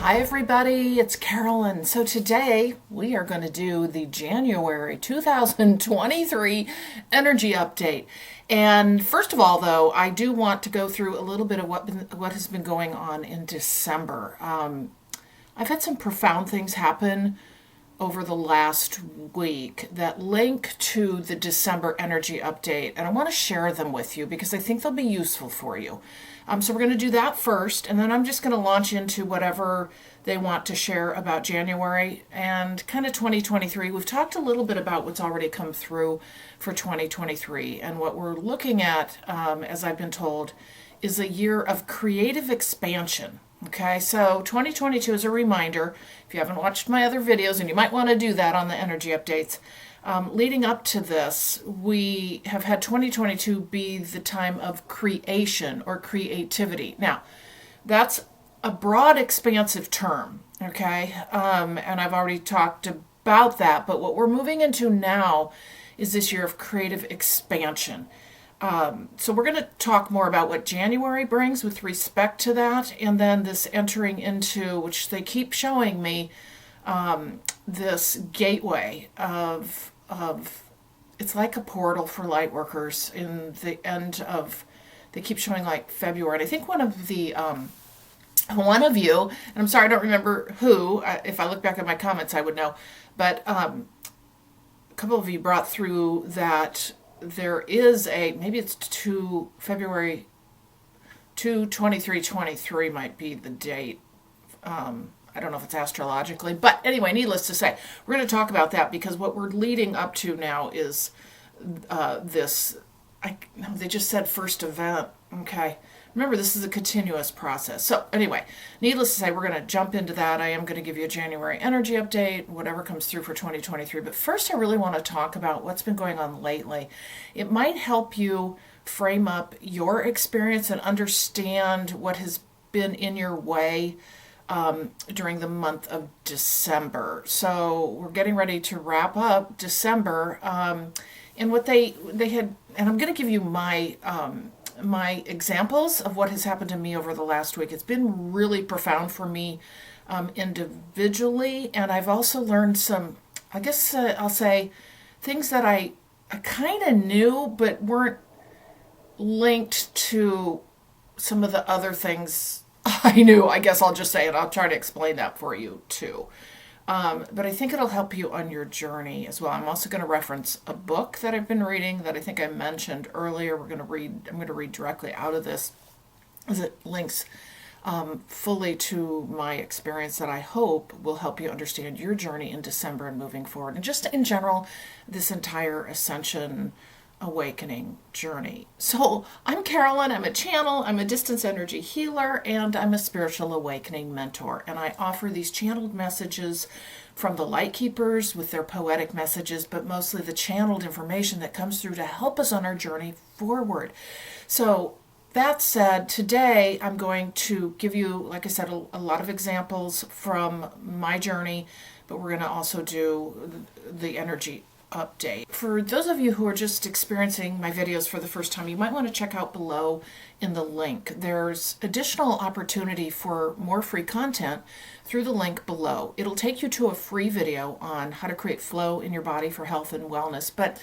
Hi everybody, it's Carolyn. So today we are going to do the January 2023 energy update. And first of all, though, I do want to go through a little bit of what has been going on in December. I've had some profound things happen over the last week that link to the December energy update, and I want to share them with you because I think they'll be useful for you. So we're going to do that first, and then I'm just going to launch into whatever they want to share about January and kind of 2023. We've talked a little bit about what's already come through for 2023, and what we're looking at, as I've been told, is a year of creative expansion. Okay, so 2022 is a reminder. If you haven't watched my other videos, and you might want to do that on the energy updates, leading up to this, we have had 2022 be the time of creation or creativity. Now, that's a broad, expansive term, okay? And I've already talked about that, but what we're moving into now is this year of creative expansion. So we're going to talk more about what January brings with respect to that, and then this entering into, which they keep showing me, this gateway of it's like a portal for light workers in the end of, they keep showing like February. And I think one of you, and I'm sorry I don't remember who, if I look back at my comments I would know, but a couple of you brought through that there is maybe it's February 23 might be the date. I don't know if it's astrologically, but anyway, needless to say, we're going to talk about that because what we're leading up to now is this. They just said first event. Okay. Remember, this is a continuous process. So anyway, needless to say, we're going to jump into that. I am going to give you a January energy update, whatever comes through for 2023. But first, I really want to talk about what's been going on lately. It might help you frame up your experience and understand what has been in your way during the month of December. So we're getting ready to wrap up December. And what they had, and I'm going to give you my examples of what has happened to me over the last week. It's been really profound for me individually, and I've also learned some, I guess I'll say, things that I kind of knew but weren't linked to some of the other things I knew. I guess I'll just say it. I'll try to explain that for you too. But I think it'll help you on your journey as well. I'm also going to reference a book that I've been reading that I think I mentioned earlier. I'm going to read directly out of this as it links fully to my experience that I hope will help you understand your journey in December and moving forward. And just in general, this entire Ascension awakening journey. So I'm Carolyn, I'm a channel, I'm a distance energy healer, and I'm a spiritual awakening mentor. And I offer these channeled messages from the light keepers with their poetic messages, but mostly the channeled information that comes through to help us on our journey forward. So that said, today I'm going to give you, like I said, a lot of examples from my journey, but we're going to also do the energy update. For those of you who are just experiencing my videos for the first time, you might want to check out below in the link. There's additional opportunity for more free content through the link below. It'll take you to a free video on how to create flow in your body for health and wellness, but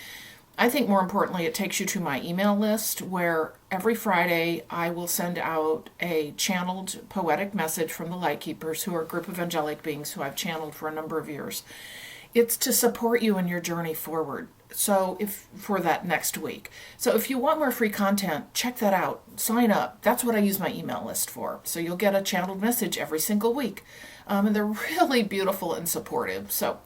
I think more importantly, it takes you to my email list where every Friday I will send out a channeled poetic message from the Light Keepers, who are a group of angelic beings who I've channeled for a number of years. It's to support you in your journey forward. So for that next week. So if you want more free content, check that out. Sign up. That's what I use my email list for. So you'll get a channeled message every single week. And they're really beautiful and supportive. So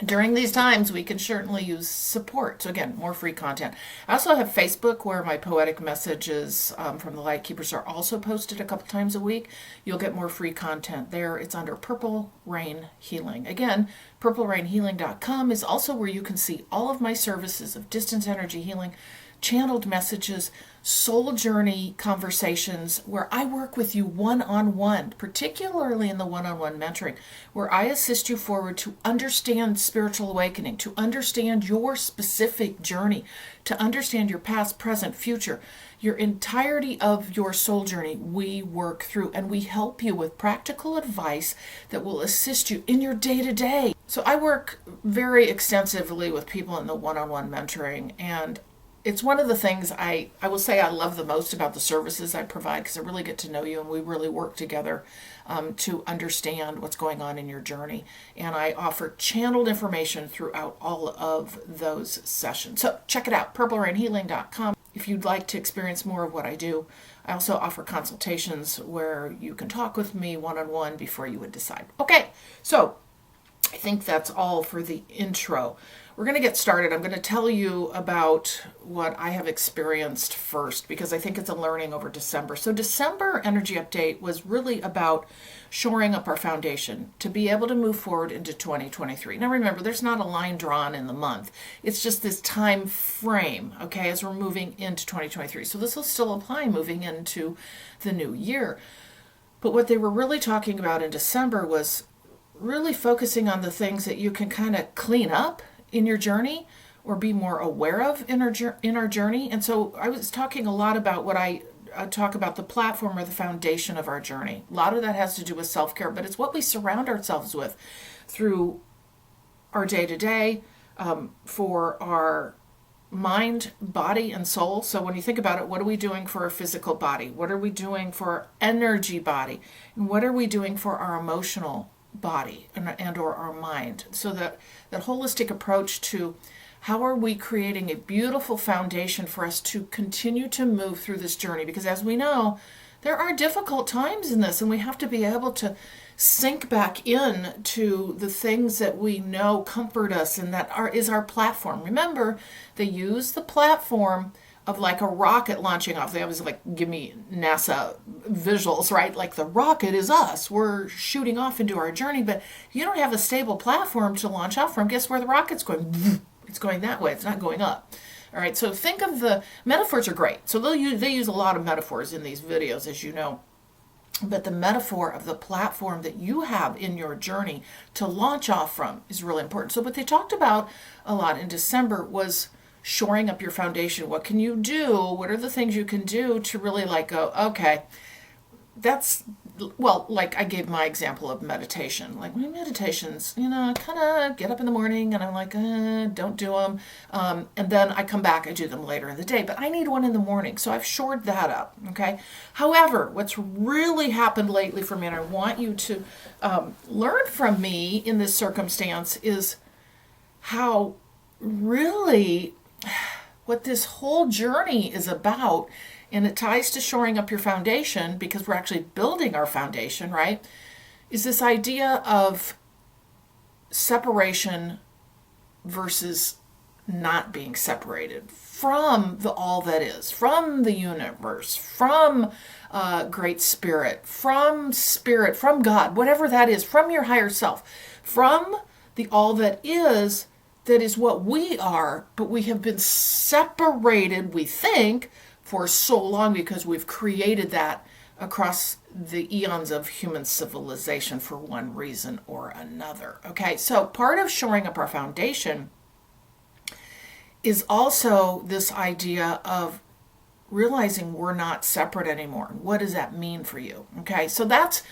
during these times, we can certainly use support. So again, more free content. I also have Facebook where my poetic messages from the Light Keepers are also posted a couple times a week. You'll get more free content there. It's under Purple Rain Healing. Again, purplerainhealing.com is also where you can see all of my services of distance energy healing, channeled messages, soul journey conversations where I work with you one-on-one, particularly in the one-on-one mentoring, where I assist you forward to understand spiritual awakening, to understand your specific journey, to understand your past, present, future, your entirety of your soul journey. We work through and we help you with practical advice that will assist you in your day-to-day. So I work very extensively with people in the one-on-one mentoring, and it's one of the things I will say I love the most about the services I provide, because I really get to know you and we really work together to understand what's going on in your journey. And I offer channeled information throughout all of those sessions. So check it out, purplerainhealing.com. If you'd like to experience more of what I do, I also offer consultations where you can talk with me one-on-one before you would decide. Okay, so I think that's all for the intro. We're going to get started. I'm going to tell you about what I have experienced first, because I think it's a learning over December. So December energy update was really about shoring up our foundation to be able to move forward into 2023. Now remember, there's not a line drawn in the month. It's just this time frame, okay, as we're moving into 2023. So this will still apply moving into the new year. But what they were really talking about in December was really focusing on the things that you can kind of clean up in your journey or be more aware of in our journey. And so I was talking a lot about what I talk about, the platform or the foundation of our journey. A lot of that has to do with self-care, but it's what we surround ourselves with through our day-to-day, for our mind, body, and soul. So when you think about it, what are we doing for our physical body? What are we doing for our energy body? And what are we doing for our emotional body and or our mind? So that holistic approach to how are we creating a beautiful foundation for us to continue to move through this journey, because as we know, there are difficult times in this, and we have to be able to sink back in to the things that we know comfort us, and that is our platform. Remember, they use the platform of like a rocket launching off. They always like give me NASA visuals, right? Like the rocket is us. We're shooting off into our journey, but if you don't have a stable platform to launch off from, guess where the rocket's going? It's going that way. It's not going up. All right, so think of the metaphors are great. So they use a lot of metaphors in these videos, as you know. But the metaphor of the platform that you have in your journey to launch off from is really important. So what they talked about a lot in December was shoring up your foundation. What can you do? What are the things you can do to really like go, okay, that's, well, like I gave my example of meditation. Like my meditations, I kind of get up in the morning and I'm like, don't do them. And then I come back, I do them later in the day, but I need one in the morning. So I've shored that up, okay? However, what's really happened lately for me, and I want you to learn from me in this circumstance, is how really what this whole journey is about, and it ties to shoring up your foundation because we're actually building our foundation, right? Is this idea of separation versus not being separated from the all that is, from the universe, from great spirit, from God, whatever that is, from your higher self, from the all that is what we are, but we have been separated, we think, for so long because we've created that across the eons of human civilization for one reason or another. Okay, so part of shoring up our foundation is also this idea of realizing we're not separate anymore. What does that mean for you? Okay, so that's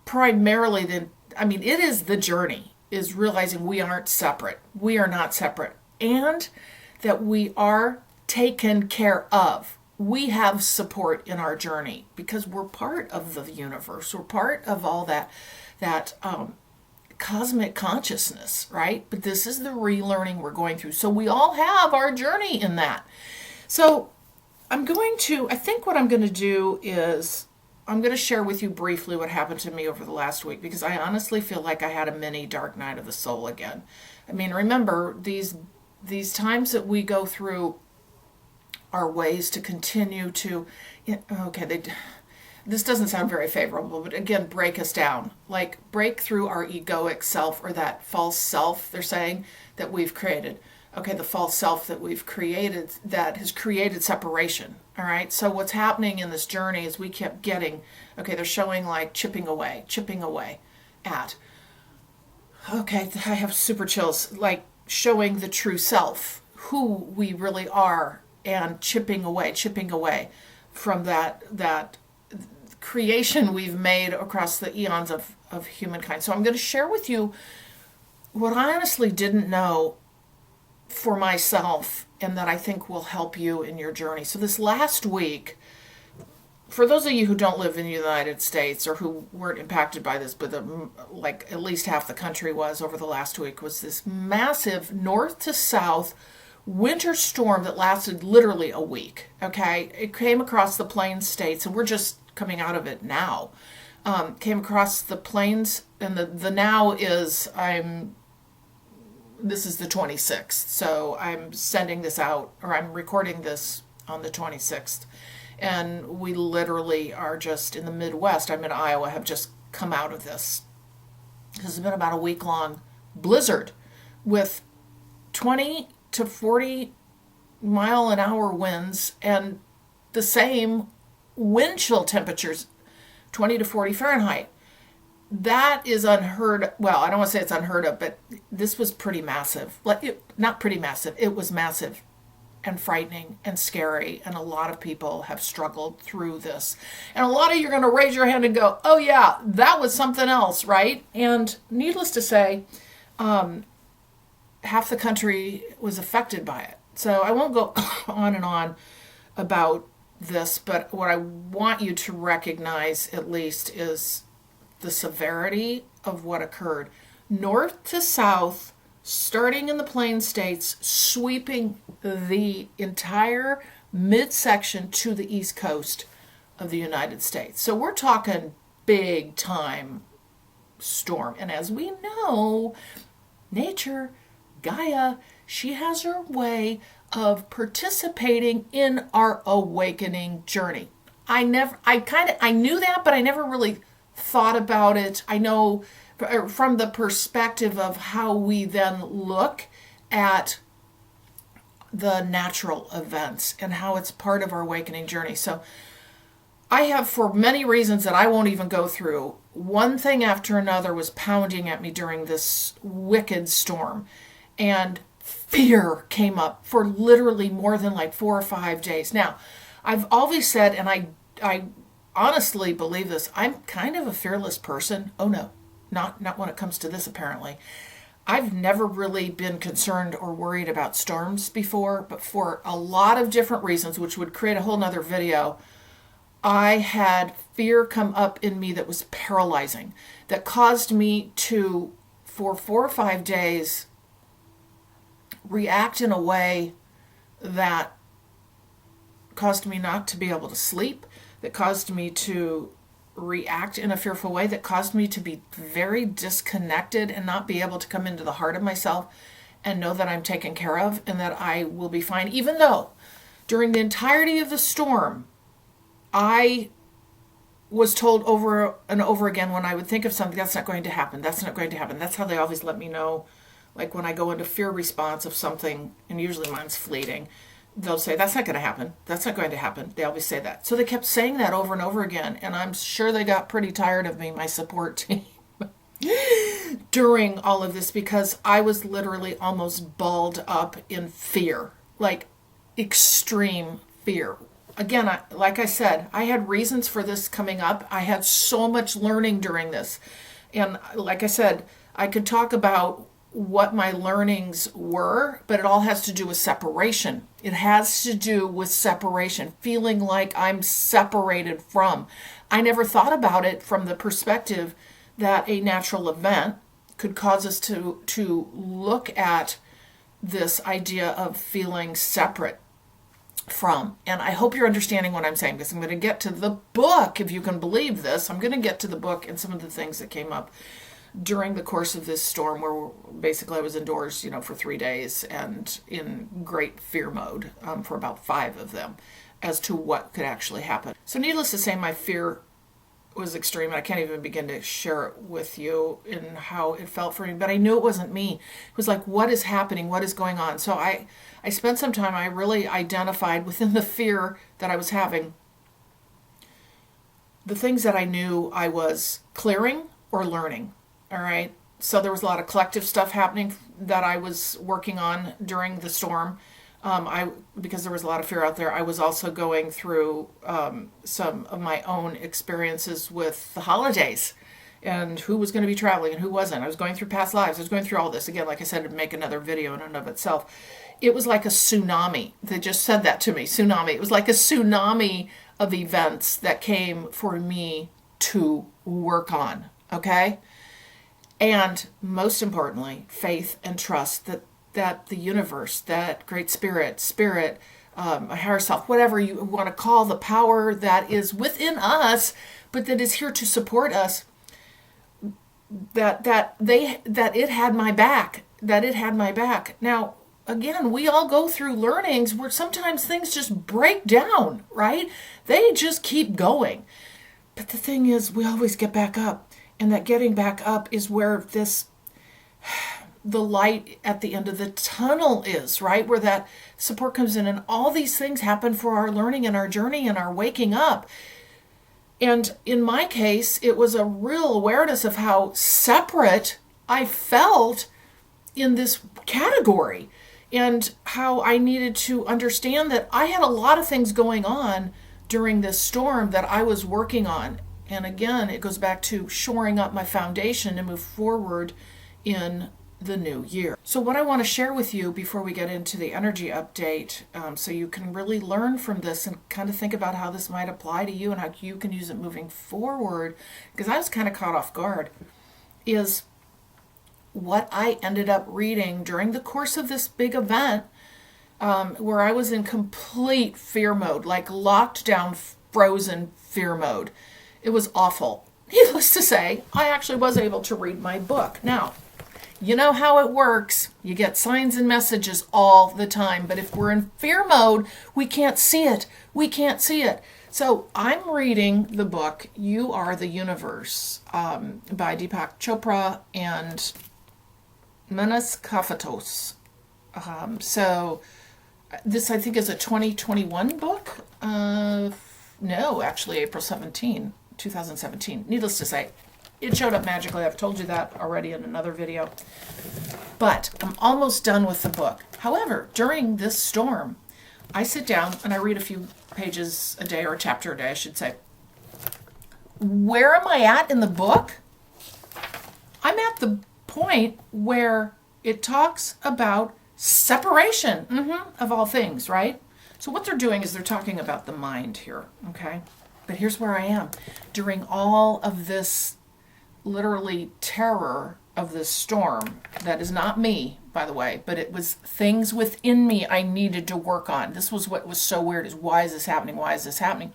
primarily it is the journey, is realizing we aren't separate. We are not separate. And that we are taken care of. We have support in our journey because we're part of the universe. We're part of all that cosmic consciousness, right? But this is the relearning we're going through. So we all have our journey in that. So I think what I'm going to do is I'm going to share with you briefly what happened to me over the last week, because I honestly feel like I had a mini dark night of the soul again. I mean, remember, these times that we go through are ways to continue to, this doesn't sound very favorable, but again, break us down. Like break through our egoic self, or that false self they're saying that we've created. okay, the false self that we've created that has created separation. All right. So what's happening in this journey is we kept getting, okay, they're showing like chipping away at, okay, I have super chills, like showing the true self, who we really are, and chipping away from that creation we've made across the eons of humankind. So I'm going to share with you what I honestly didn't know for myself and that I think will help you in your journey. So this last week, for those of you who don't live in the United States or who weren't impacted by this, but like at least half the country was over the last week, was this massive north to south winter storm that lasted literally a week. Okay, it came across the plains states, and we're just coming out of it now. Came across the plains, and the now is this is the 26th, so I'm sending this out, or I'm recording this on the 26th, and we literally are just in the Midwest. I'm in Iowa, have just come out of this. This has been about a week-long blizzard with 20 to 40 mile an hour winds and the same wind chill temperatures, 20 to 40 Fahrenheit. That is unheard. Well, I don't want to say it's unheard of, but this was pretty massive. Not pretty massive. It was massive and frightening and scary. And a lot of people have struggled through this. And a lot of you are going to raise your hand and go, oh yeah, that was something else, right? And needless to say, half the country was affected by it. So I won't go on and on about this, but what I want you to recognize at least is the severity of what occurred. North to south, starting in the Plain States, sweeping the entire midsection to the east coast of the United States. So we're talking big time storm. And as we know, nature, Gaia, she has her way of participating in our awakening journey. I knew that, but I never really thought about it. I know from the perspective of how we then look at the natural events and how it's part of our awakening journey. So I have, for many reasons that I won't even go through, one thing after another was pounding at me during this wicked storm. And fear came up for literally more than like 4 or 5 days. Now, I've always said, and I honestly believe this, I'm kind of a fearless person. Oh no, not when it comes to this apparently. I've never really been concerned or worried about storms before, but for a lot of different reasons, which would create a whole nother video, I had fear come up in me that was paralyzing, that caused me to, for 4 or 5 days, react in a way that caused me not to be able to sleep, that caused me to react in a fearful way, that caused me to be very disconnected and not be able to come into the heart of myself and know that I'm taken care of and that I will be fine. Even though during the entirety of the storm, I was told over and over again when I would think of something, that's not going to happen, that's not going to happen. That's how they always let me know. Like when I go into fear response of something, and usually mine's fleeting, they'll say, that's not going to happen. That's not going to happen. They always say that. So they kept saying that over and over again. And I'm sure they got pretty tired of me, my support team, during all of this, because I was literally almost balled up in fear, like extreme fear. Again, like I said, I had reasons for this coming up. I had so much learning during this. And like I said, I could talk about what my learnings were, but it all has to do with separation. It has to do with separation, feeling like I'm separated from. I never thought about it from the perspective that a natural event could cause us to look at this idea of feeling separate from. And I hope you're understanding what I'm saying, because I'm going to get to the book, if you can believe this. I'm going to get to the book and some of the things that came up during the course of this storm, where basically I was indoors, for 3 days and in great fear mode for about 5 of them as to what could actually happen. So needless to say, my fear was extreme. I can't even begin to share it with you in how it felt for me, but I knew it wasn't me. It was like, what is happening? What is going on? So I spent some time, I really identified within the fear that I was having the things that I knew I was clearing or learning. All right. So there was a lot of collective stuff happening that I was working on during the storm. Because there was a lot of fear out there, I was also going through some of my own experiences with the holidays and who was going to be traveling and who wasn't. I was going through past lives. I was going through all this. Again, like I said, to make another video in and of itself. It was like a tsunami. They just said that to me, tsunami. It was like a tsunami of events that came for me to work on, okay? And most importantly, faith and trust that the universe, that great spirit, a higher self, whatever you want to call the power that is within us, but that is here to support us, that it had my back, Now, again, we all go through learnings where sometimes things just break down, right? They just keep going. But the thing is, we always get back up, and that getting back up is where the light at the end of the tunnel is, right? Where that support comes in, and all these things happen for our learning and our journey and our waking up. And in my case, it was a real awareness of how separate I felt in this category, and how I needed to understand that I had a lot of things going on during this storm that I was working on. And again, it goes back to shoring up my foundation to move forward in the new year. So what I want to share with you before we get into the energy update, so you can really learn from this and kind of think about how this might apply to you and how you can use it moving forward, because I was kind of caught off guard, is what I ended up reading during the course of this big event, where I was in complete fear mode, like locked down, frozen fear mode. It was awful. Needless to say, I actually was able to read my book. Now, you know how it works. You get signs and messages all the time. But if we're in fear mode, we can't see it. So I'm reading the book, You Are the Universe, by Deepak Chopra and Manas Kafatos. So this, I think, is a 2021 book. No, actually, April 17, 2017. Needless to say, it showed up magically. I've told you that already in another video. But I'm almost done with the book. However, during this storm, I sit down and I read a few pages a day, or a chapter a day, I should say. Where am I at in the book? I'm at the point where it talks about separation of all things, right? So what they're doing is they're talking about the mind here, okay? But here's where I am. During all of this literally terror of this storm, that is not me, by the way, but it was things within me I needed to work on. This was what was so weird, is why is this happening? Why is this happening?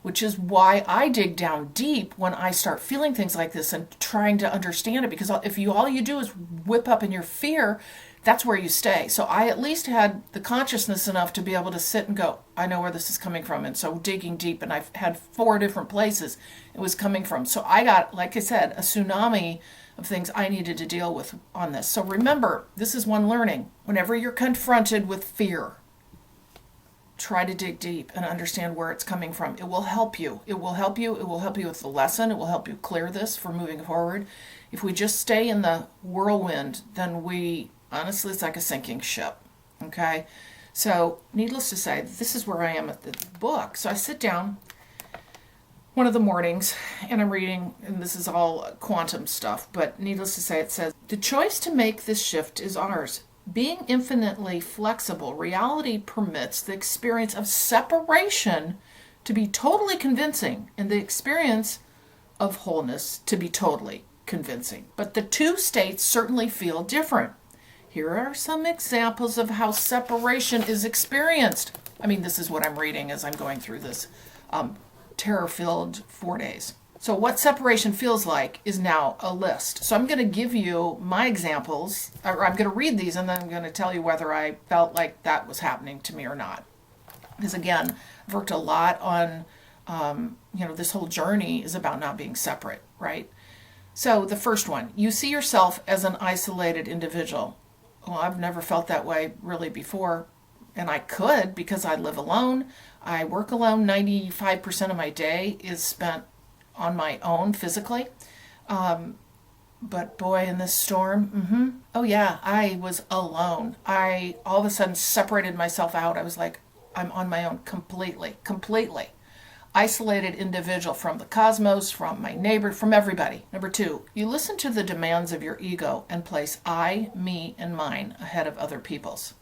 Which is why I dig down deep when I start feeling things like this and trying to understand it, because if all you do is whip up in your fear, that's where you stay. So I at least had the consciousness enough to be able to sit and go, I know where this is coming from. And so digging deep, and I've had 4 different places it was coming from. So I got, like I said, a tsunami of things I needed to deal with on this. So remember, this is one learning. Whenever you're confronted with fear, try to dig deep and understand where it's coming from. It will help you. It will help you. It will help you with the lesson. It will help you clear this for moving forward. If we just stay in the whirlwind, then honestly, it's like a sinking ship. Okay? So, needless to say, this is where I am at the book. So I sit down one of the mornings and I'm reading, and this is all quantum stuff, but needless to say, it says, the choice to make this shift is ours. Being infinitely flexible, reality permits the experience of separation to be totally convincing and the experience of wholeness to be totally convincing. But the two states certainly feel different. Here are some examples of how separation is experienced. I mean, this is what I'm reading as I'm going through this terror-filled 4 days. So what separation feels like is now a list. So I'm going to give you my examples, or I'm going to read these, and then I'm going to tell you whether I felt like that was happening to me or not. Because again, I've worked a lot on this whole journey is about not being separate, right? So the first one, you see yourself as an isolated individual. Well, I've never felt that way really before, and I could because I live alone. I work alone. 95% of my day is spent on my own physically. But boy, in this storm, oh yeah, I was alone. I all of a sudden separated myself out. I was like, I'm on my own completely, completely. Isolated individual from the cosmos, from my neighbor, from everybody. Number two, you listen to the demands of your ego and place I, me, and mine ahead of other people's.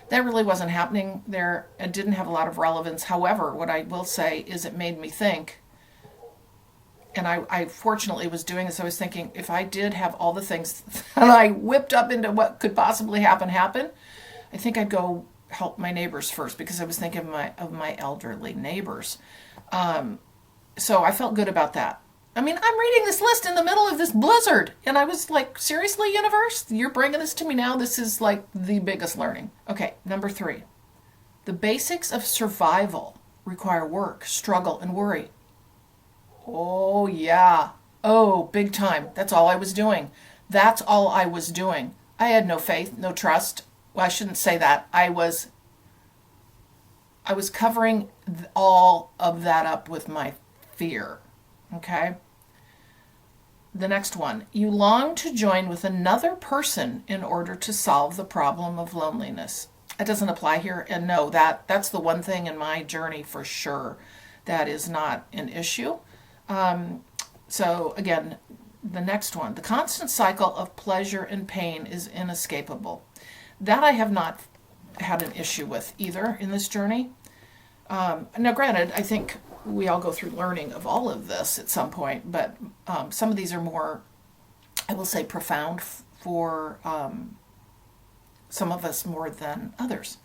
That really wasn't happening there. It didn't have a lot of relevance. However, what I will say is it made me think, and I fortunately was doing this. I was thinking, if I did have all the things that I whipped up into what could possibly happen, I think I'd go help my neighbors first, because I was thinking of my elderly neighbors. So I felt good about that. I mean, I'm reading this list in the middle of this blizzard, and I was like, seriously, universe? You're bringing this to me now? This is like the biggest learning. Okay, number three. The basics of survival require work, struggle, and worry. Oh, yeah. Oh, big time. That's all I was doing. That's all I was doing. I had no faith, no trust. Well, I shouldn't say that. I was covering all of that up with my fear. Okay? The next one. You long to join with another person in order to solve the problem of loneliness. That doesn't apply here. And no, that's the one thing in my journey for sure that is not an issue. So again, the next one. The constant cycle of pleasure and pain is inescapable. That I have not had an issue with either in this journey. Now, granted, I think we all go through learning of all of this at some point, but some of these are more, I will say, profound for some of us more than others.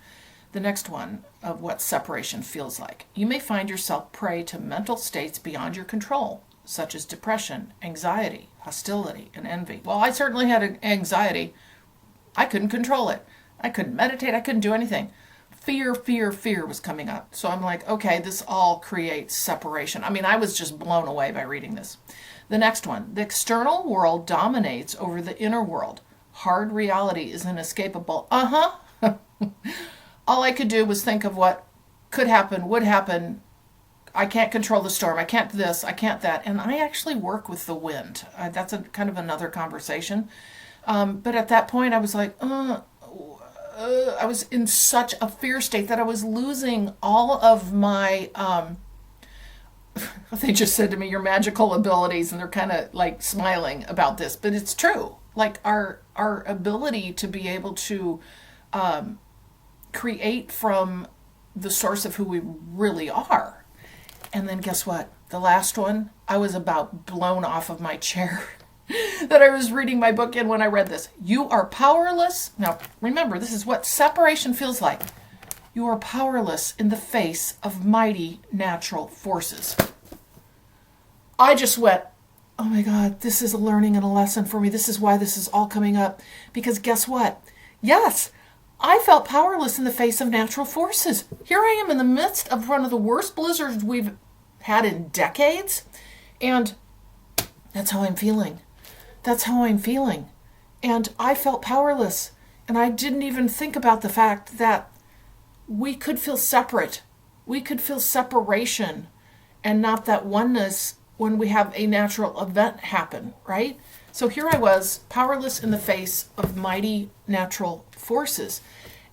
The next one of what separation feels like. You may find yourself prey to mental states beyond your control, such as depression, anxiety, hostility, and envy. Well, I certainly had anxiety. I couldn't control it. I couldn't meditate. I couldn't do anything. Fear was coming up. So I'm like, okay, this all creates separation. I mean, I was just blown away by reading this. The next one. The external world dominates over the inner world. Hard reality is inescapable. All I could do was think of what could happen, would happen. I can't control the storm. I can't this. I can't that. And I actually work with the wind. That's a kind of another conversation. But at that point, I was like, I was in such a fear state that I was losing all of my, they just said to me, your magical abilities, and they're kind of like smiling about this, but it's true. Like our ability to be able to create from the source of who we really are. And then guess what? The last one, I was about blown off of my chair that I was reading my book in when I read this. You are powerless. Now, remember, this is what separation feels like. You are powerless in the face of mighty natural forces. I just went, oh my God, this is a learning and a lesson for me. This is why this is all coming up. Because guess what? Yes, I felt powerless in the face of natural forces. Here I am in the midst of one of the worst blizzards we've had in decades. And that's how I'm feeling. That's how I'm feeling. And I felt powerless. And I didn't even think about the fact that we could feel separate. We could feel separation and not that oneness when we have a natural event happen, right? So here I was, powerless in the face of mighty natural forces.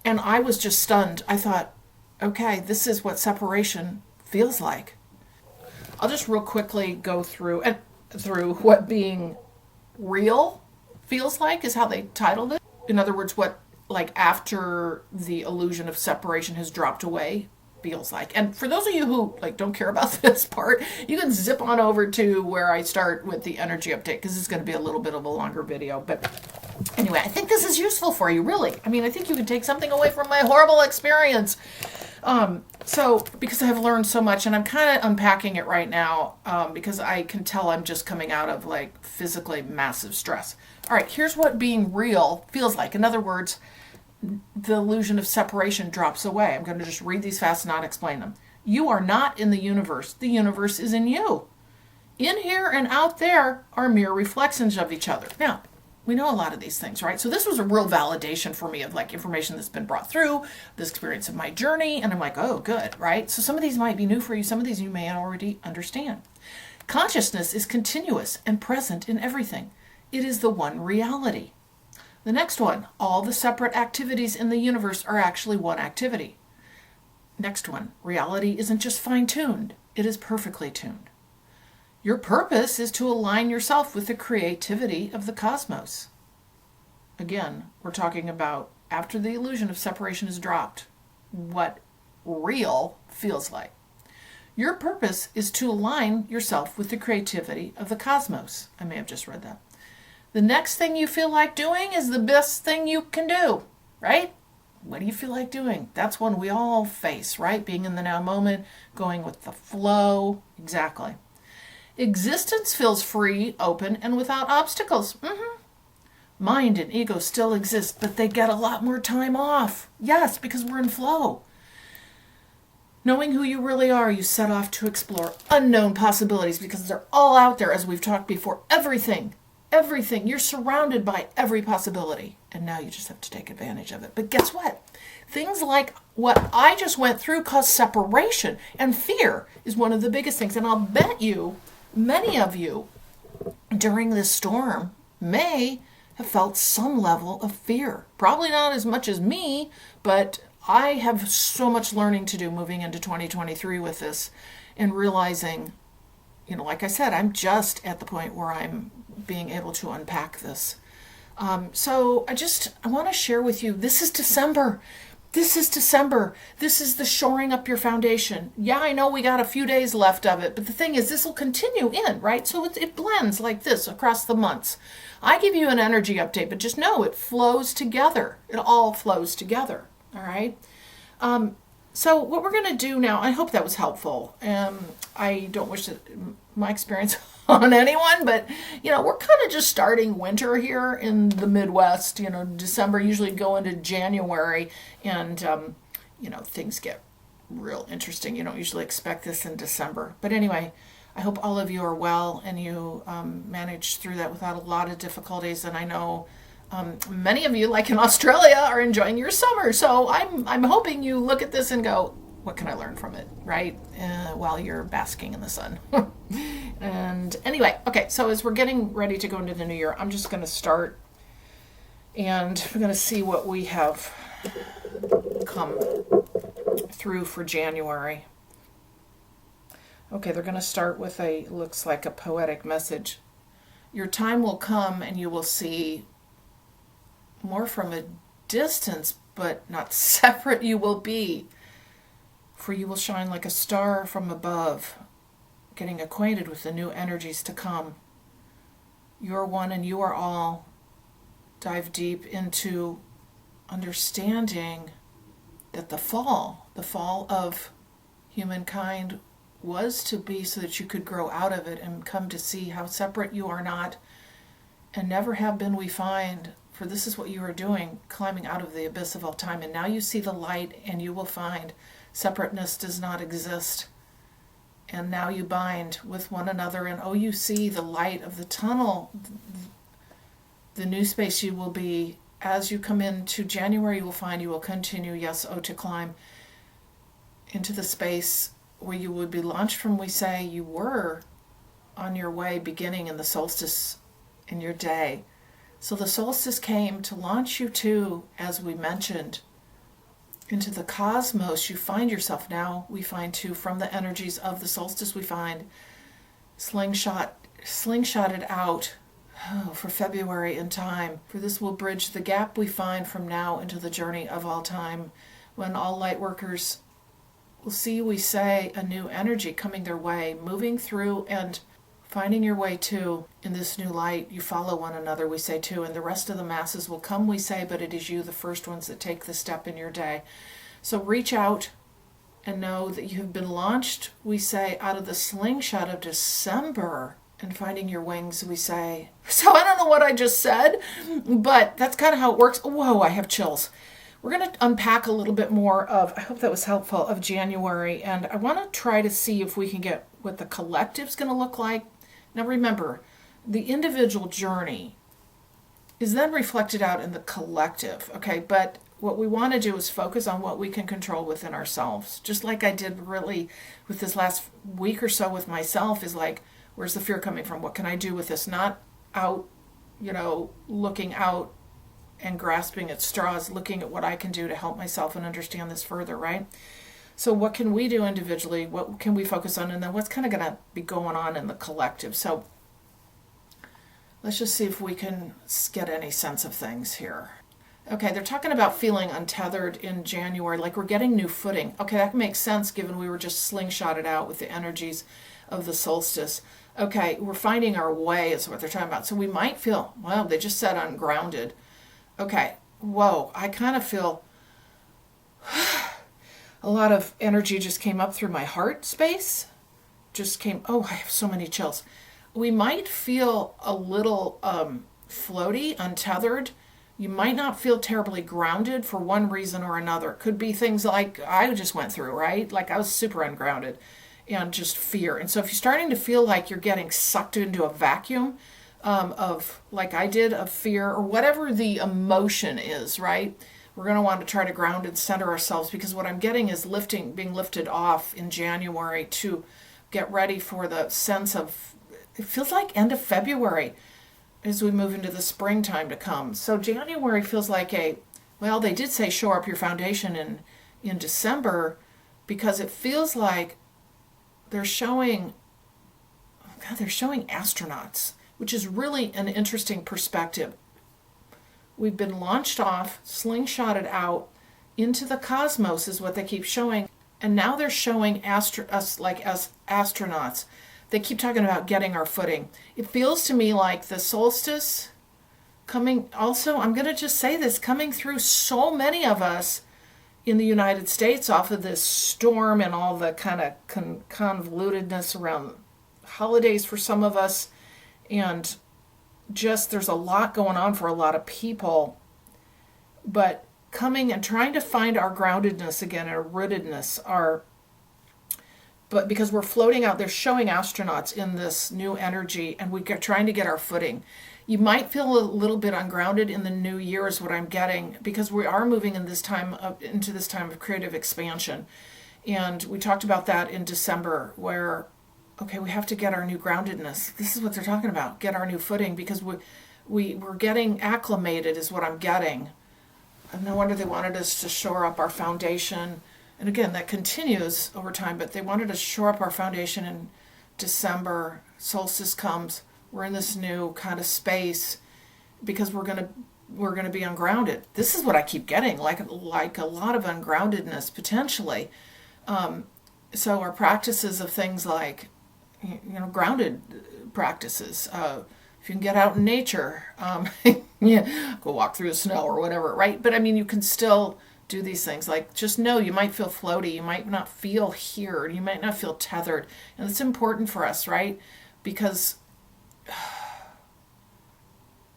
And I was just stunned. I thought, okay, this is what separation feels like. I'll just real quickly go through what being real feels like, is how they titled it. In other words, what like after the illusion of separation has dropped away feels like. And for those of you who like don't care about this part, you can zip on over to where I start with the energy update, because it's going to be a little bit of a longer video. But anyway, I think this is useful for you, really. I mean, I think you can take something away from my horrible experience. So because I have learned so much, and I'm kind of unpacking it right now, because I can tell I'm just coming out of like physically massive stress. All right, here's what being real feels like. In other words, the illusion of separation drops away. I'm going to just read these fast and not explain them. You are not in the universe. The universe is in you. In here and out there are mere reflections of each other. Now, we know a lot of these things, right? So this was a real validation for me of like information that's been brought through, this experience of my journey, and I'm like, oh, good, right? So some of these might be new for you. Some of these you may already understand. Consciousness is continuous and present in everything. It is the one reality. The next one, all the separate activities in the universe are actually one activity. Next one, reality isn't just fine-tuned, it is perfectly tuned. Your purpose is to align yourself with the creativity of the cosmos. Again, we're talking about after the illusion of separation is dropped, what real feels like. Your purpose is to align yourself with the creativity of the cosmos. I may have just read that. The next thing you feel like doing is the best thing you can do, right? What do you feel like doing? That's one we all face, right? Being in the now moment, going with the flow. Exactly. Existence feels free, open, and without obstacles. Mind and ego still exist, but they get a lot more time off. Yes, because we're in flow. Knowing who you really are, you set off to explore unknown possibilities because they're all out there, as we've talked before. Everything. You're surrounded by every possibility. And now you just have to take advantage of it. But guess what? Things like what I just went through cause separation. And fear is one of the biggest things. And I'll bet you, many of you, during this storm, may have felt some level of fear. Probably not as much as me, but I have so much learning to do moving into 2023 with this and realizing, like I said, I'm just at the point where I'm being able to unpack this. So I want to share with you, this is December. This is the shoring up your foundation. Yeah, I know we got a few days left of it, but the thing is, this will continue in, right? So it blends like this across the months. I give you an energy update, but just know it flows together. It all flows together, all right? So what we're going to do now, I hope that was helpful. I don't wish my experience on anyone, but, we're kind of just starting winter here in the Midwest. December, usually go into January, and, things get real interesting. You don't usually expect this in December. But anyway, I hope all of you are well and you managed through that without a lot of difficulties. And I know many of you, like in Australia, are enjoying your summer. So I'm hoping you look at this and go, what can I learn from it, right? While you're basking in the sun. And anyway, okay, so as we're getting ready to go into the new year, I'm just going to start and we're going to see what we have come through for January. Okay, they're going to start with looks like a poetic message. Your time will come and you will see more from a distance, but not separate you will be. For you will shine like a star from above, getting acquainted with the new energies to come. You are one and you are all. Dive deep into understanding that the fall of humankind was to be so that you could grow out of it and come to see how separate you are not and never have been, we find. For this is what you are doing, climbing out of the abyss of all time. And now you see the light and you will find separateness does not exist. And now you bind with one another and you see the light of the tunnel, the new space you will be. As you come into January, you will find you will continue, to climb into the space where you would be launched from, we say, you were on your way beginning in the solstice in your day. So the solstice came to launch you to, as we mentioned, into the cosmos. You find yourself now, we find too, from the energies of the solstice, we find slingshotted out for February in time. For this will bridge the gap we find from now into the journey of all time, when all light workers will see, we say, a new energy coming their way, moving through and finding your way too. In this new light, you follow one another, we say too, and the rest of the masses will come, we say, but it is you, the first ones, that take the step in your day. So reach out and know that you have been launched, we say, out of the slingshot of December and finding your wings, we say. So I don't know what I just said, but that's kind of how it works. Whoa, I have chills. we're going to unpack a little bit more of, I hope that was helpful, of January. And I want to try to see if we can get what the collective's going to look like. Now remember, the individual journey is then reflected out in the collective, okay? But what we want to do is focus on what we can control within ourselves. Just like I did really with this last week or so with myself, is like, where's the fear coming from? What can I do with this? Not out, looking out and grasping at straws, looking at what I can do to help myself and understand this further, right? So what can we do individually? What can we focus on? And then what's kind of going to be going on in the collective? So let's just see if we can get any sense of things here. Okay, they're talking about feeling untethered in January, like we're getting new footing. Okay, that makes sense given we were just slingshotted out with the energies of the solstice. Okay, we're finding our way is what they're talking about. So we might feel, well, they just said ungrounded. Okay, whoa, I kind of feel a lot of energy just came up through my heart space. Oh, I have so many chills. We might feel a little floaty, untethered. You might not feel terribly grounded for one reason or another. It could be things like I just went through, right? Like I was super ungrounded and just fear. And so if you're starting to feel like you're getting sucked into a vacuum of, like I did, of fear or whatever the emotion is, right? We're going to want to try to ground and center ourselves, because what I'm getting is being lifted off in January to get ready for the sense of, it feels like end of February as we move into the springtime to come. So January feels like they did say shore up your foundation in December, because it feels like they're showing astronauts, which is really an interesting perspective. We've been launched off, slingshotted out into the cosmos is what they keep showing. And now they're showing us like as astronauts. They keep talking about getting our footing. It feels to me like the solstice coming, also, I'm going to just say this, coming through so many of us in the United States off of this storm and all the kind of convolutedness around holidays for some of us. And just there's a lot going on for a lot of people. But coming and trying to find our groundedness again, our rootedness, but because we're floating out, they're showing astronauts in this new energy, and we're trying to get our footing. You might feel a little bit ungrounded in the new year is what I'm getting, because we are moving into this time of creative expansion. And we talked about that in December, where, okay, we have to get our new groundedness. This is what they're talking about, get our new footing, because we're getting acclimated is what I'm getting. And no wonder they wanted us to shore up our foundation. And again, that continues over time, but they wanted to shore up our foundation in December. Solstice comes. We're in this new kind of space because we're gonna be ungrounded. This is what I keep getting, like a lot of ungroundedness potentially. So our practices of things like, grounded practices. If you can get out in nature, go walk through the snow or whatever, right? But I mean, you can still do these things. Like, just know you might feel floaty, you might not feel here, you might not feel tethered, and it's important for us, right? Because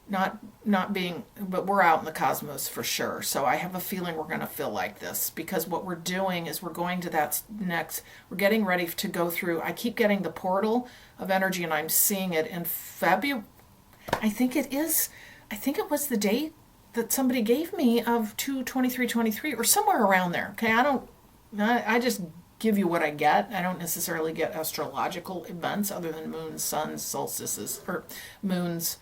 but we're out in the cosmos for sure. So I have a feeling we're going to feel like this, because what we're doing is we're going to that next, we're getting ready to go through, I keep getting the portal of energy, and I'm seeing it in February. I think it was the date that somebody gave me of 2/23/23 or somewhere around there. Okay, I just give you what I get. I don't necessarily get astrological events other than moons, suns, solstices, or moons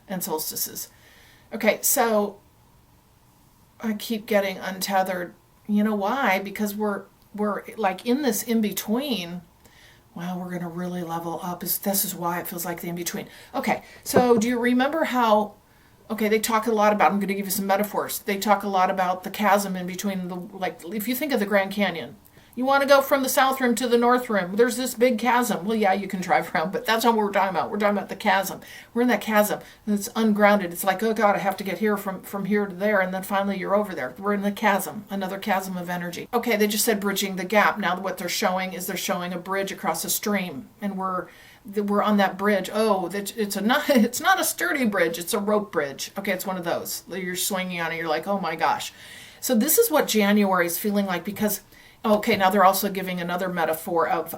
and solstices. Okay, so I keep getting untethered. You know why? Because we're like in this in-between. Wow, we're going to really level up. This is why it feels like the in-between. Okay, so do you remember how, they talk a lot about, I'm going to give you some metaphors. They talk a lot about the chasm in between, if you think of the Grand Canyon, you want to go from the South Rim to the North Rim. There's this big chasm. Well, yeah, you can drive around, but that's not what we're talking about. We're talking about the chasm. We're in that chasm, and it's ungrounded. It's like, oh God, I have to get here from here to there, and then finally you're over there. We're in the chasm, another chasm of energy. Okay, they just said bridging the gap. Now what they're showing is a bridge across a stream, and we're on that bridge. Oh, it's not a sturdy bridge. It's a rope bridge. Okay, it's one of those. You're swinging on it. You're like, oh my gosh. So this is what January is feeling like because, okay, now they're also giving another metaphor of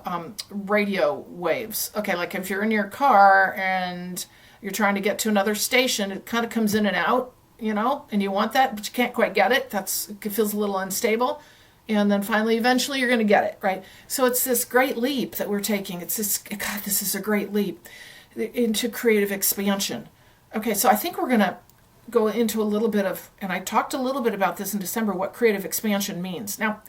radio waves. Okay, like if you're in your car and you're trying to get to another station, it kind of comes in and out, and you want that, but you can't quite get it. It feels a little unstable. And then finally, eventually, you're going to get it, right? So it's this great leap that we're taking. This is a great leap into creative expansion. Okay, so I think we're going to go into a little bit of, and I talked a little bit about this in December, what creative expansion means. Now,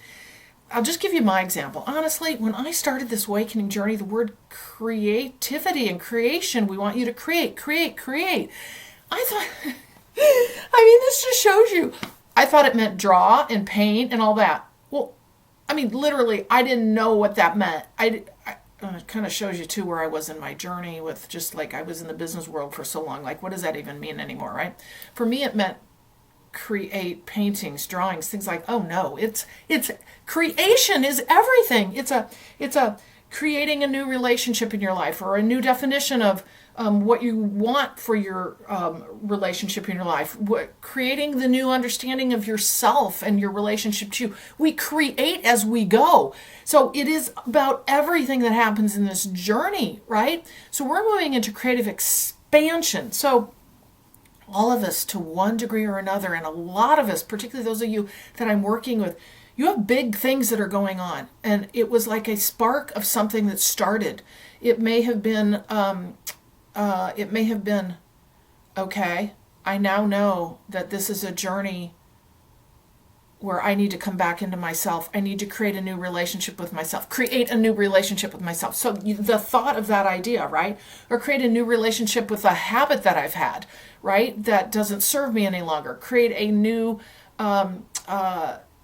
I'll just give you my example. Honestly, when I started this awakening journey, the word creativity and creation, we want you to create. I thought, this just shows you. I thought it meant draw and paint and all that. Well, literally, I didn't know what that meant. It kind of shows you, too, where I was in my journey with just like I was in the business world for so long. Like, what does that even mean anymore, right? For me, it meant create paintings, drawings, things like, oh, no, it's creation is everything. It's a creating a new relationship in your life or a new definition of what you want for your relationship in your life, creating the new understanding of yourself and your relationship to you. We create as we go. So it is about everything that happens in this journey, right? So we're moving into creative expansion. So all of us to one degree or another, and a lot of us, particularly those of you that I'm working with, you have big things that are going on. And it was like a spark of something that started. It may have been, okay, I now know that this is a journey where I need to come back into myself. I need to create a new relationship with myself. So the thought of that idea, right? Or create a new relationship with a habit that I've had, right? That doesn't serve me any longer. Create a new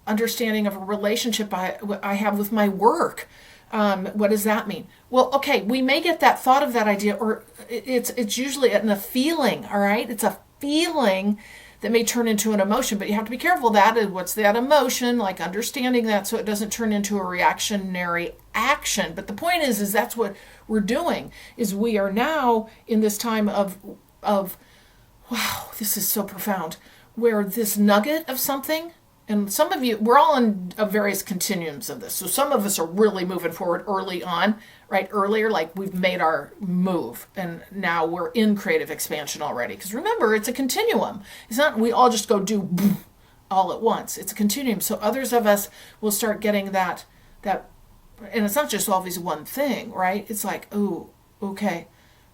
understanding of a relationship I have with my work. What does that mean? Well, okay, we may get that thought of that idea, or it's usually in a feeling, all right? It's a feeling that may turn into an emotion, but you have to be careful that what's that emotion, like understanding that so it doesn't turn into a reactionary action. But the point is that's what we're doing, is we are now in this time of wow, this is so profound, where this nugget of something. And some of you, we're all in various continuums of this. So some of us are really moving forward early on, right? Earlier, like we've made our move and now we're in creative expansion already. Because remember, it's a continuum. It's not we all just go do all at once. It's a continuum. So others of us will start getting that, and it's not just always one thing, right? It's like, oh, okay,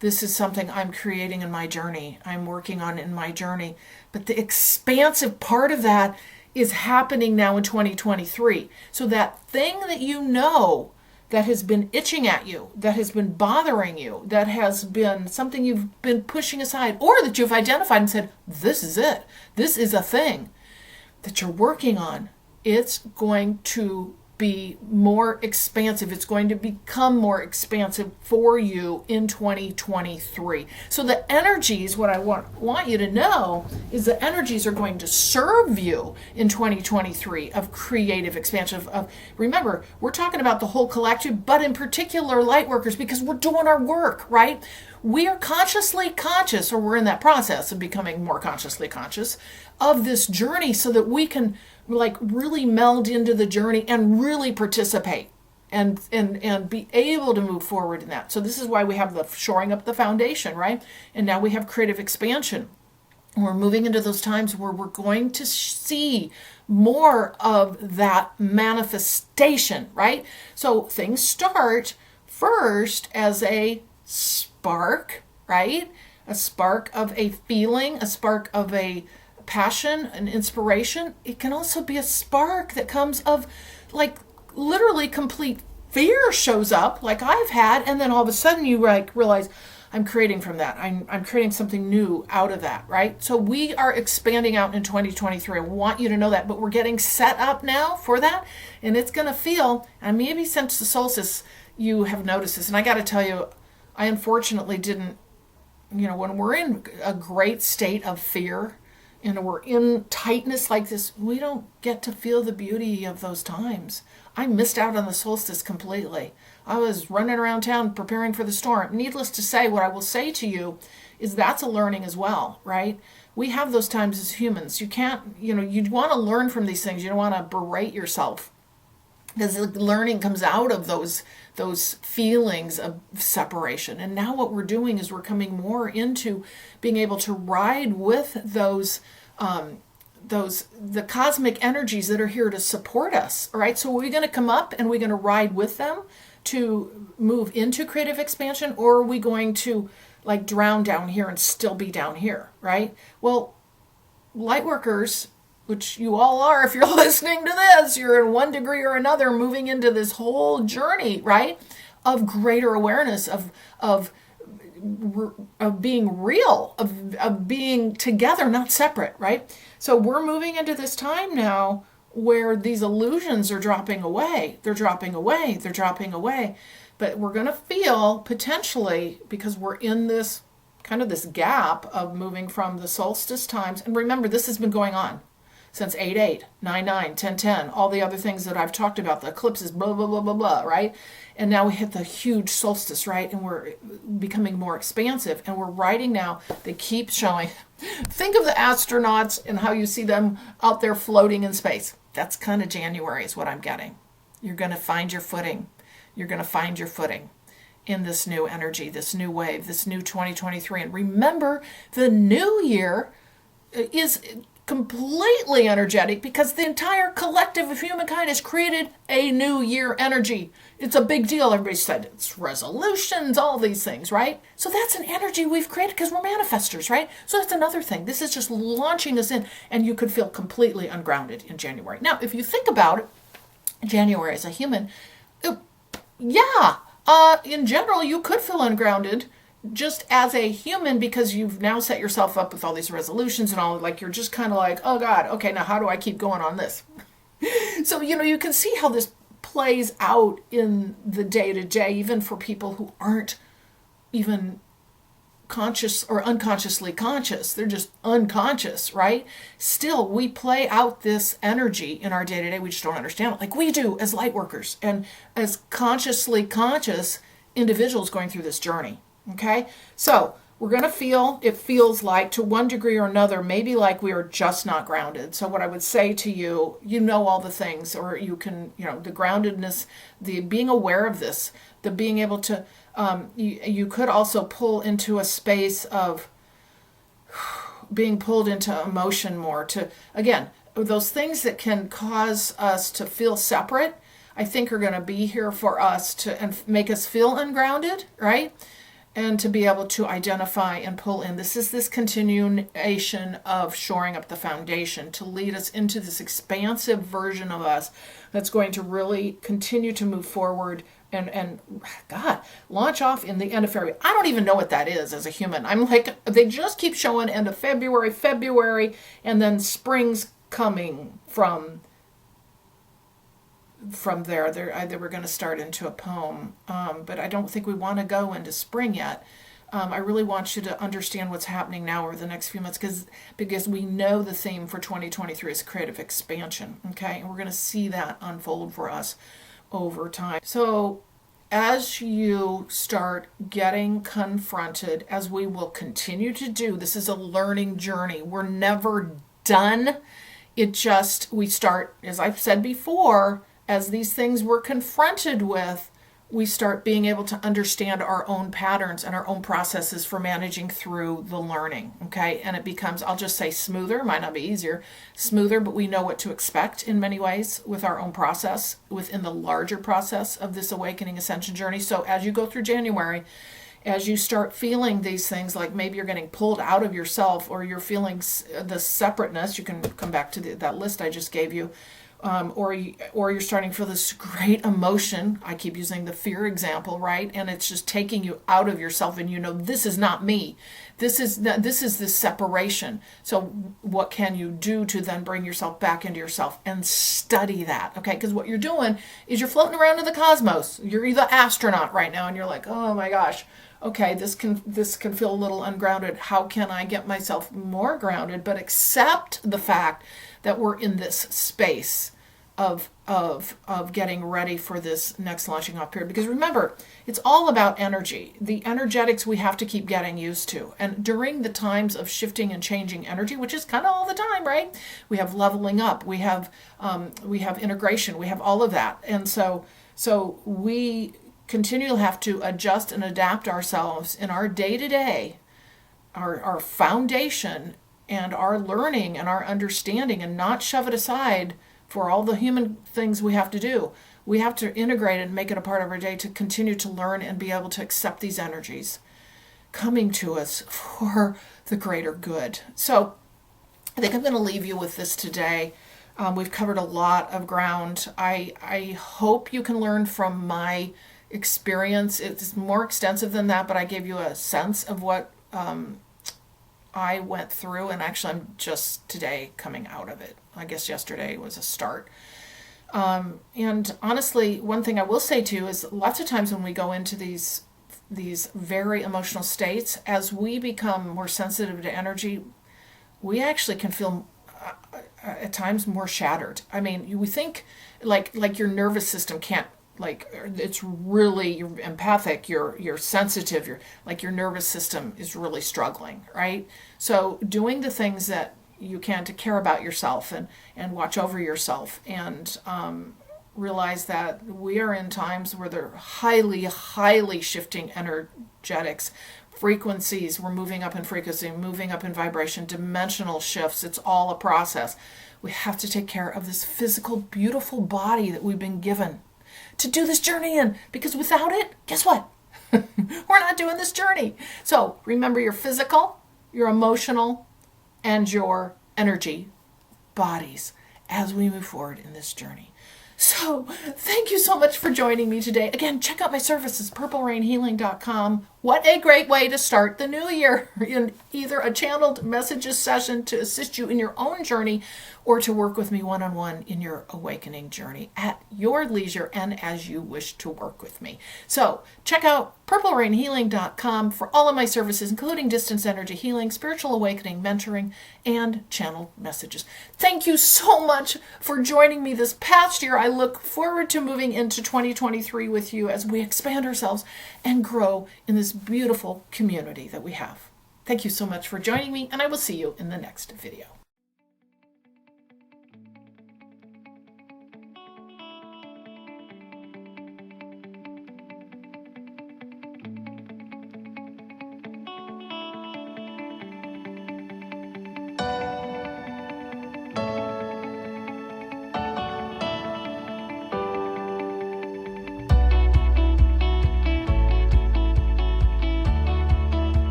this is something I'm creating in my journey. I'm working on in my journey. But the expansive part of that is happening now in 2023. So that thing that that has been itching at you, that has been bothering you, that has been something you've been pushing aside, or that you've identified and said, this is it. This is a thing that you're working on. It's going to be more expansive. It's going to become more expansive for you in 2023. So the energies, what I want you to know is the energies are going to serve you in 2023 of creative expansion. Remember, we're talking about the whole collective, but in particular Lightworkers, because we're doing our work, right? We are consciously conscious, or we're in that process of becoming more consciously conscious of this journey so that we can really meld into the journey and really participate and be able to move forward in that. So this is why we have the shoring up the foundation, right? And now we have creative expansion. We're moving into those times where we're going to see more of that manifestation, right? So things start first as a spark, right? A spark of a feeling, a spark of a passion and inspiration. It can also be a spark that comes of literally complete fear shows up like I've had, and then all of a sudden you realize I'm creating from that. I'm creating something new out of that, right? So we are expanding out in 2023. I want you to know that, but we're getting set up now for that, and it's going to feel, and maybe since the solstice you have noticed this, and I got to tell you, I unfortunately didn't, when we're in a great state of fear, and we're in tightness like this, we don't get to feel the beauty of those times. I missed out on the solstice completely. I was running around town preparing for the storm. Needless to say, what I will say to you is that's a learning as well, right? We have those times as humans. You can't, you want to learn from these things. You don't want to berate yourself, because learning comes out of those feelings of separation. And now what we're doing is we're coming more into being able to ride with the cosmic energies that are here to support us. All right, so we're going to come up and we're going to ride with them to move into creative expansion, or are we going to like drown down here and still be down here, right? Well, Lightworkers, which you all are, if you're listening to this, you're in one degree or another moving into this whole journey, right, of greater awareness, of being real, of being together, not separate, right? So we're moving into this time now where these illusions are dropping away. They're dropping away. They're dropping away. But we're going to feel potentially, because we're in this kind of this gap of moving from the solstice times. And remember, this has been going on since 8/8, 9/9, 10/10, all the other things that I've talked about, the eclipses, blah, blah, blah, blah, blah, right? And now we hit the huge solstice, right? And we're becoming more expansive. And we're riding now, they keep showing. Think of the astronauts and how you see them out there floating in space. That's kind of January is what I'm getting. You're going to find your footing. You're going to find your footing in this new energy, this new wave, this new 2023. And remember, the new year is completely energetic because the entire collective of humankind has created a new year energy. It's a big deal. Everybody said it's resolutions, all these things, right? So that's an energy we've created because we're manifestors, right? So that's another thing. This is just launching us in, and you could feel completely ungrounded in January. Now, if you think about it, January as a human, in general, you could feel ungrounded just as a human because you've now set yourself up with all these resolutions and all, like you're just kind of like, oh God, okay, now how do I keep going on this? So, you can see how this plays out in the day-to-day, even for people who aren't even conscious or unconsciously conscious. They're just unconscious, right? Still, we play out this energy in our day-to-day. We just don't understand it like we do as light workers and as consciously conscious individuals going through this journey. Okay? So we're going to feel, it feels like to one degree or another, maybe like we are just not grounded. So what I would say to you, all the things, or you can, the groundedness, the being aware of this, the being able to, you could also pull into a space of being pulled into emotion more to, again, those things that can cause us to feel separate, I think are going to be here for us to and make us feel ungrounded, right? And to be able to identify and pull in. This is this continuation of shoring up the foundation to lead us into this expansive version of us that's going to really continue to move forward and God, launch off in the end of February. I don't even know what that is as a human. I'm like, they just keep showing end of February, and then spring's coming from there. They were going to start into a poem, but I don't think we want to go into spring yet. I really want you to understand what's happening now over the next few months because we know the theme for 2023 is creative expansion, okay? And we're going to see that unfold for us over time. So as you start getting confronted, as we will continue to do, this is a learning journey. We're never done. We start, as I've said before, as these things we're confronted with, we start being able to understand our own patterns and our own processes for managing through the learning, okay? And it becomes, I'll just say smoother, might not be easier, smoother, but we know what to expect in many ways with our own process, within the larger process of this awakening ascension journey. So as you go through January, as you start feeling these things, like maybe you're getting pulled out of yourself or you're feeling the separateness, you can come back to that list I just gave you, or you're starting to feel this great emotion. I keep using the fear example, right? And it's just taking you out of yourself, and you know this is not me. This is this separation. So what can you do to then bring yourself back into yourself and study that? Okay, because what you're doing is you're floating around in the cosmos. You're the astronaut right now, and you're like, oh my gosh. Okay, this can feel a little ungrounded. How can I get myself more grounded, but accept the fact that we're in this space of getting ready for this next launching off period? Because remember, it's all about energy. The energetics we have to keep getting used to. And during the times of shifting and changing energy, which is kind of all the time, right? We have leveling up, we have integration, we have all of that. And so we continually have to adjust and adapt ourselves in our day-to-day, our foundation and our learning and our understanding, and not shove it aside for all the human things we have to do. We have to integrate it and make it a part of our day to continue to learn and be able to accept these energies coming to us for the greater good. So I think I'm going to leave you with this today. We've covered a lot of ground. I hope you can learn from my experience. It's more extensive than that, but I gave you a sense of what I went through, and actually I'm just today coming out of it. I guess yesterday was a start. And honestly, one thing I will say to you is lots of times when we go into these very emotional states, as we become more sensitive to energy, we actually can feel at times more shattered. I mean, we think like your nervous system can't, like, it's really, you're empathic, you're sensitive, your nervous system is really struggling, right? So doing the things that you can to care about yourself and watch over yourself, and realize that we are in times where they're highly shifting energetics, frequencies. We're moving up in frequency, moving up in vibration, dimensional shifts. It's all a process. We have to take care of this physical, beautiful body that we've been given to do this journey in, because without it, guess what? We're not doing this journey. So remember your physical, your emotional, and your energy bodies as we move forward in this journey. So thank you so much for joining me today. Again, check out my services, purplerainhealing.com. What a great way to start the new year, in either a channeled messages session to assist you in your own journey, or to work with me one-on-one in your awakening journey at your leisure and as you wish to work with me. So check out purplerainhealing.com for all of my services, including distance energy healing, spiritual awakening, mentoring, and channeled messages. Thank you so much for joining me this past year. I look forward to moving into 2023 with you as we expand ourselves and grow in this beautiful community that we have. Thank you so much for joining me, and I will see you in the next video.